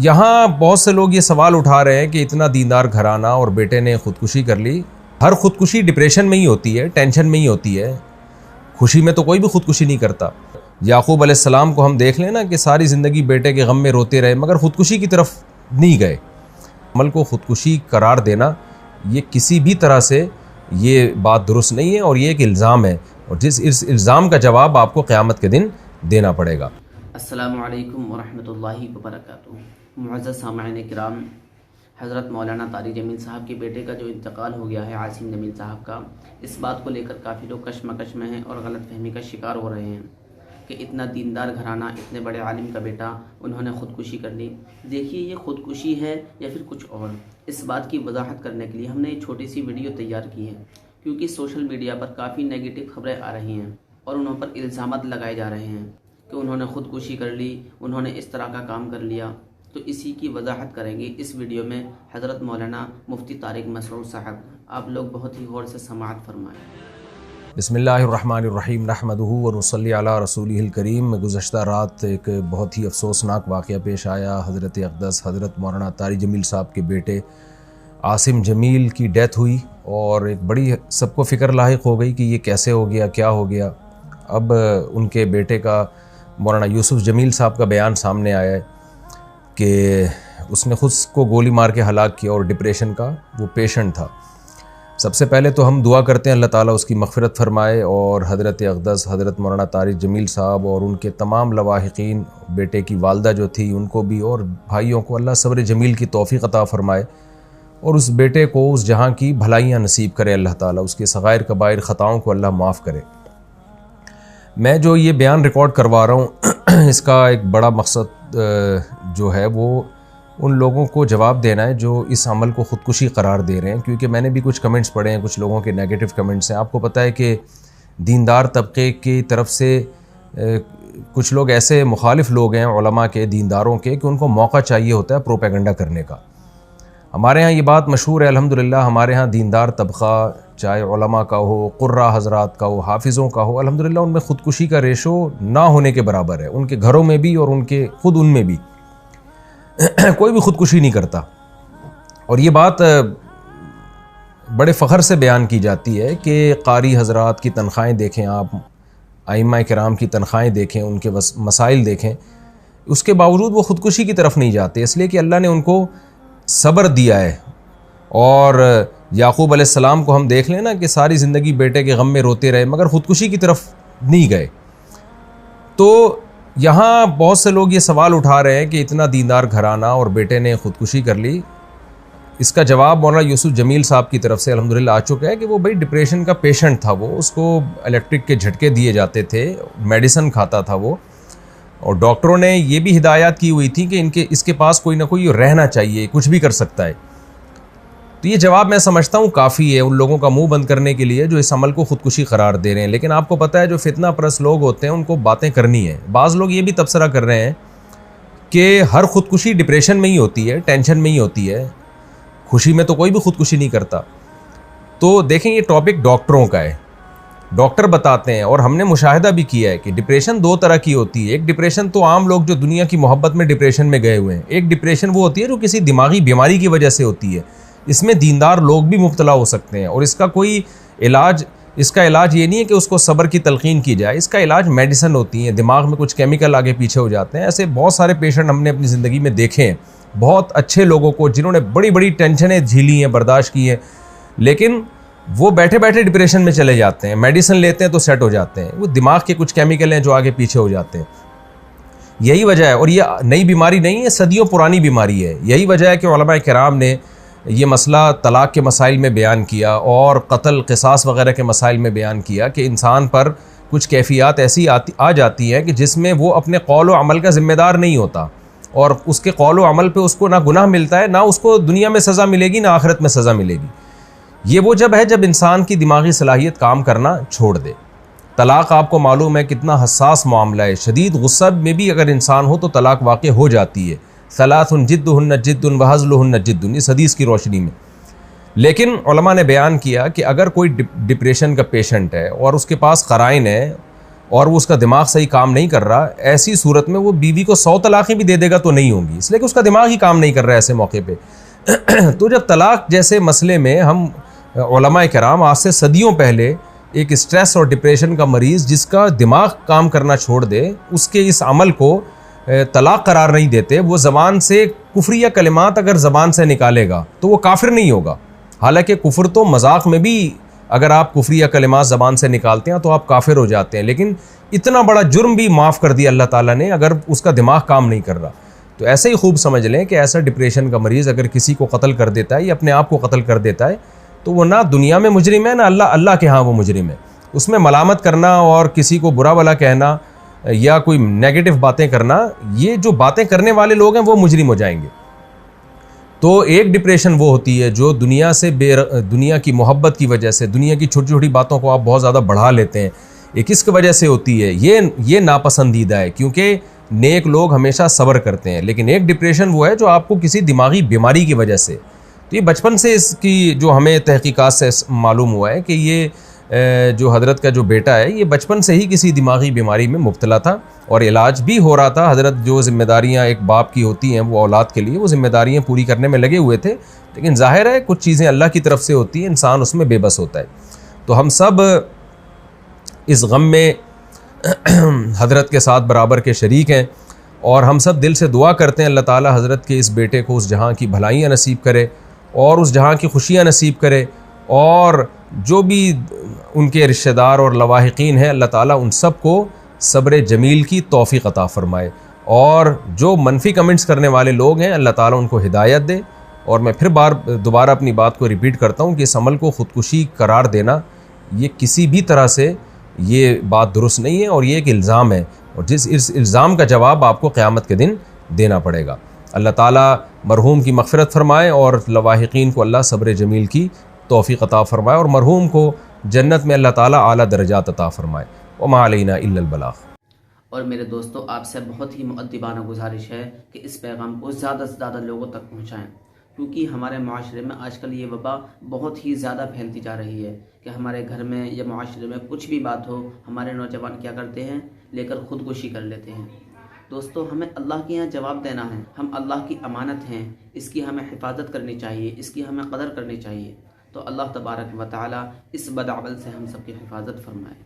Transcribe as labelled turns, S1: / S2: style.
S1: यहाँ बहुत से लोग ये सवाल उठा रहे हैं कि इतना दीनदार घराना और बेटे ने ख़ुदकुशी कर ली। हर ख़ुदकुशी डिप्रेशन में ही होती है, टेंशन में ही होती है। खुशी में तो कोई भी ख़ुदकुशी नहीं करता। याकूब अलैहिस्सलाम को हम देख लें ना कि सारी ज़िंदगी बेटे के गम में रोते रहे मगर ख़ुदकुशी की तरफ नहीं गए। अमल को ख़ुदकुशी करार देना ये किसी भी तरह से ये बात दुरुस्त नहीं है और ये एक इल्ज़ाम है और जिस इस इल्ज़ाम का जवाब आपको क़यामत के दिन देना पड़ेगा।
S2: अस्सलामु अलैकुम वरहमतुल्लाहि वबरकातुहू। मुअज़्ज़ज़ सामईन किराम, हज़रत मौलाना तारिक जमील साहब के बेटे का जो इंतकाल हो गया है आसिम जमील साहब का, इस बात को लेकर काफ़ी लोग कशमकश में हैं और गलत फहमी का शिकार हो रहे हैं कि इतना दीनदार घराना, इतने बड़े आलिम का बेटा, उन्होंने ख़ुदकुशी कर ली। देखिए, ये ख़ुदकुशी है या फिर कुछ और, इस बात की वजाहत करने के लिए हमने एक छोटी सी वीडियो तैयार की है क्योंकि सोशल मीडिया पर काफ़ी नेगेटिव खबरें आ रही हैं और उन पर इल्ज़ामात लगाए जा रहे हैं कि उन्होंने ख़ुदकुशी कर ली, उन्होंने इस तरह का काम कर लिया। तो इसी की वजाहत करेंगे इस वीडियो में हज़रत मौलाना मुफ्ती तारिक मसरूर साहब। आप लोग बहुत ही गौर से समाअत फरमाएँ।
S1: बिस्मिल्लाहिर्रहमानिर्रहीम नहमदुहु व नुसल्ली अला रसूलिहिल करीम। गुज़श्ता रात एक बहुत ही अफसोसनाक वाक़या पेश आया। हज़रत अक़दस हज़रत मौलाना तारिक जमील साहब के बेटे आसिम जमील की डेथ हुई और एक बड़ी सबको फ़िक्र लाहिक हो गई कि ये कैसे हो गया, क्या हो गया। अब उनके बेटे का मौलाना यूसुफ जमील साहब का बयान सामने आया है कि उसने ख़ुद को गोली मार के हलाक किया और डिप्रेशन का वो पेशेंट था। सबसे पहले तो हम दुआ करते हैं अल्लाह ताला उसकी मग़फ़िरत फ़रमाए और हज़रत अक़दस हज़रत मौलाना तारिक जमील साहब और उनके तमाम लवाहिकीन, बेटे की वालदा जो थी उनको भी और भाइयों को अल्लाह सब्र जमील की तौफ़ीक़ अता फ़रमाए और उस बेटे को उस जहाँ की भलाइयाँ नसीब करे अल्लाह ताला, उसके सग़ाइर कबाइर ख़ताओं को अल्लाह माफ़ करे। मैं जो ये बयान रिकॉर्ड करवा रहा हूँ इसका एक बड़ा मकसद जो है वो उन लोगों को जवाब देना है जो इस अमल को ख़ुदकुशी करार दे रहे हैं, क्योंकि मैंने भी कुछ कमेंट्स पढ़े हैं, कुछ लोगों के नेगेटिव कमेंट्स हैं। आपको पता है कि दीनदार तबके की तरफ से कुछ लोग ऐसे मुखालिफ लोग हैं उलमा के, दीनदारों के, कि उनको मौका चाहिए होता है प्रोपेगेंडा करने का। हमारे यहाँ ये बात मशहूर है अल्हम्दुलिल्लाह। हमारे यहाँ दीनदार तबका, चाहे उलमा का हो, कुर्रा हज़रात का हो, हाफिज़ों का हो, अल्हम्दुलिल्लाह उनमें ख़ुदकुशी का रेशो ना होने के बराबर है। उनके घरों में भी और उनके खुद उनमें भी कोई भी ख़ुदकुशी नहीं करता। और ये बात बड़े फ़ख्र से बयान की जाती है कि कारी हज़रात की तनख़्वाहें देखें आप, आइम्मा किराम की तनख़्वाहें देखें, उनके मसाइल देखें, उसके बावजूद वो ख़ुदकुशी की तरफ नहीं जाते, इसलिए कि अल्लाह ने उनको सब्र दिया है। और याकूब अलैहिस्सलाम को हम देख लें ना कि सारी ज़िंदगी बेटे के गम में रोते रहे मगर ख़ुदकुशी की तरफ नहीं गए। तो यहाँ बहुत से लोग ये सवाल उठा रहे हैं कि इतना दीनदार घराना और बेटे ने ख़ुदकुशी कर ली। इसका जवाब मौलाना यूसुफ जमील साहब की तरफ से अल्हम्दुलिल्लाह आ चुका है कि वो भाई डिप्रेशन का पेशेंट था, वो उसको इलेक्ट्रिक के झटके दिए जाते थे, मेडिसिन खाता था वो, और डॉक्टरों ने ये भी हिदायत की हुई थी कि इसके पास कोई ना कोई रहना चाहिए, कुछ भी कर सकता है। तो ये जवाब मैं समझता हूँ काफ़ी है उन लोगों का मुंह बंद करने के लिए जो इस अमल को ख़ुदकुशी करार दे रहे हैं। लेकिन आपको पता है जो फितना परस्त लोग होते हैं उनको बातें करनी है। बाज़ लोग ये भी तबसरा कर रहे हैं कि हर ख़ुदकुशी डिप्रेशन में ही होती है, टेंशन में ही होती है, खुशी में तो कोई भी ख़ुदकुशी नहीं करता। तो देखें, ये टॉपिक डॉक्टरों का है, डॉक्टर बताते हैं और हमने मुशाहिदा भी किया है कि डिप्रेशन दो तरह की होती है। एक डिप्रेशन तो आम लोग जो दुनिया की मोहब्बत में डिप्रेशन में गए हुए हैं, एक डिप्रेशन वो होती है जो किसी दिमागी बीमारी की वजह से होती है। इसमें दीनदार लोग भी मुब्तला हो सकते हैं और इसका इलाज ये नहीं है कि उसको सब्र की तलकीन की जाए। इसका इलाज मेडिसिन होती है, दिमाग में कुछ केमिकल आगे पीछे हो जाते हैं। ऐसे बहुत सारे पेशेंट हमने अपनी ज़िंदगी में देखे हैं, बहुत अच्छे लोगों को जिन्होंने बड़ी बड़ी टेंशनें झीली हैं, बर्दाश्त की हैं, लेकिन वो बैठे बैठे डिप्रेशन में चले जाते हैं। मेडिसिन लेते हैं तो सेट हो जाते हैं, वो दिमाग के कुछ केमिकल हैं जो आगे पीछे हो जाते हैं। यही वजह है, और ये नई बीमारी नहीं है, सदियों पुरानी बीमारी है। यही वजह है कि उलमा किराम ने ये मसला तलाक़ के मसाइल में बयान किया और क़त्ल क़िसास वग़ैरह के मसाइल में बयान किया कि इंसान पर कुछ कैफ़ियत ऐसी आ जाती हैं कि जिसमें वो अपने कौल व अमल का ज़िम्मेदार नहीं होता और उसके कौल व अमल पे उसको ना गुनाह मिलता है, ना उसको दुनिया में सज़ा मिलेगी, ना आखिरत में सज़ा मिलेगी। ये वो जब है जब इंसान की दिमागी सलाहियत काम करना छोड़ दे। तलाक़ आपको मालूम है कितना हसास मामला है, शदीद गुस्सा में भी अगर इंसान हो तो तलाक़ वाक़ हो जाती है। सलासुन जिद्दुहुन्न जिद्दुन व हज़्लुहुन्न जिद्दुन, इस हदीस की रोशनी में। लेकिन उलमा ने बयान किया कि अगर कोई डिप्रेशन का पेशेंट है और उसके पास क़राइन है और वो उसका दिमाग सही काम नहीं कर रहा, ऐसी सूरत में वो बीवी को 100 तलाक़ें भी दे देगा तो नहीं होंगी, इसलिए कि उसका दिमाग ही काम नहीं कर रहा है ऐसे मौके पे। तो जब तलाक़ जैसे मसले में हम उलमाए किराम आज से सदियों पहले एक स्ट्रेस और डिप्रेशन का मरीज़ जिसका दिमाग काम करना छोड़ दे, उसके इस अमल को तलाक़ करार नहीं देते। वो ज़बान से कुफ्रिया कलिमात अगर ज़बान से निकालेगा तो वो काफिर नहीं होगा। हालांकि कुफ्र तो मजाक में भी अगर आप कुफ्रिया कलिमात ज़बान से निकालते हैं तो आप काफिर हो जाते हैं, लेकिन इतना बड़ा जुर्म भी माफ़ कर दिया अल्लाह ताला ने अगर उसका दिमाग काम नहीं कर रहा। तो ऐसे ही खूब समझ लें कि ऐसा डिप्रेशन का मरीज़ अगर किसी को कत्ल कर देता है या अपने आप को कत्ल कर देता है तो वो ना दुनिया में मुजरिम है ना अल्लाह के यहाँ वो मुजरिम है। उसमें मलामत करना और किसी को बुरा भला कहना या कोई नेगेटिव बातें करना, ये जो बातें करने वाले लोग हैं वो मुजरिम हो जाएंगे। तो एक डिप्रेशन वो होती है जो दुनिया से दुनिया की मोहब्बत की वजह से, दुनिया की छोटी छोटी बातों को आप बहुत ज़्यादा बढ़ा लेते हैं, ये किस वजह से होती है? ये नापसंदीदा है, क्योंकि नेक लोग हमेशा सब्र करते हैं। लेकिन एक डिप्रेशन वो है जो आपको किसी दिमागी बीमारी की वजह से, तो ये बचपन से इसकी जो हमें तहकीकात से मालूम हुआ है कि ये जो हज़रत का जो बेटा है ये बचपन से ही किसी दिमागी बीमारी में मुब्तला था और इलाज भी हो रहा था। हज़रत जो ज़िम्मेदारियाँ एक बाप की होती हैं वो औलाद के लिए, वो ज़िम्मेदारियाँ पूरी करने में लगे हुए थे। लेकिन ज़ाहिर है कुछ चीज़ें अल्लाह की तरफ से होती हैं, इंसान उसमें बेबस होता है। तो हम सब इस गम में हज़रत के साथ बराबर के शरीक हैं और हम सब दिल से दुआ करते हैं अल्लाह ताला हज़रत के इस बेटे को उस जहाँ की भलाइयाँ नसीब करे और उस जहाँ की खुशियाँ नसीब करे, और जो भी उनके रिश्तेदार और लवाहिकीन हैं अल्लाह ताला उन सब को सब्र जमील की तौफ़ीक़ अता फ़रमाए, और जो मनफी कमेंट्स करने वाले लोग हैं अल्लाह ताला उनको हिदायत दे। और मैं फिर दोबारा अपनी बात को रिपीट करता हूँ कि इस अमल को ख़ुदकुशी करार देना ये किसी भी तरह से ये बात दुरुस्त नहीं है और ये एक इल्ज़ाम है, और जिस इस इल्ज़ाम का जवाब आपको क़यामत के दिन देना पड़ेगा। अल्लाह ताला मरहूम की मग़फ़िरत फ़रमाए और लवाहिकीन को अल्लाह सब्र जमील की तौफ़ीक़ अता फ़रमाए और मरहूम को जन्नत में अल्लाह ताला आला दर्जात अता फ़रमाए। व मा अलैना इल्लल बलाग़।
S2: और मेरे दोस्तों, आपसे बहुत ही मुअद्दिबाना गुजारिश है कि इस पैगाम को ज़्यादा से ज़्यादा लोगों तक पहुँचाएँ, क्योंकि हमारे माशरे में आजकल ये वबा बहुत ही ज़्यादा फैलती जा रही है कि हमारे घर में या माशरे में कुछ भी बात हो, हमारे नौजवान क्या करते हैं, लेकर ख़ुदकुशी कर लेते हैं। दोस्तों, हमें अल्लाह के यहाँ जवाब देना है, हम अल्लाह की अमानत हैं, इसकी हमें हिफाजत करनी चाहिए, इसकी हमें कदर करनी चाहिए। तो अल्लाह तबारक व तआला इस बदअमल से हम सब की हिफाजत फरमाए।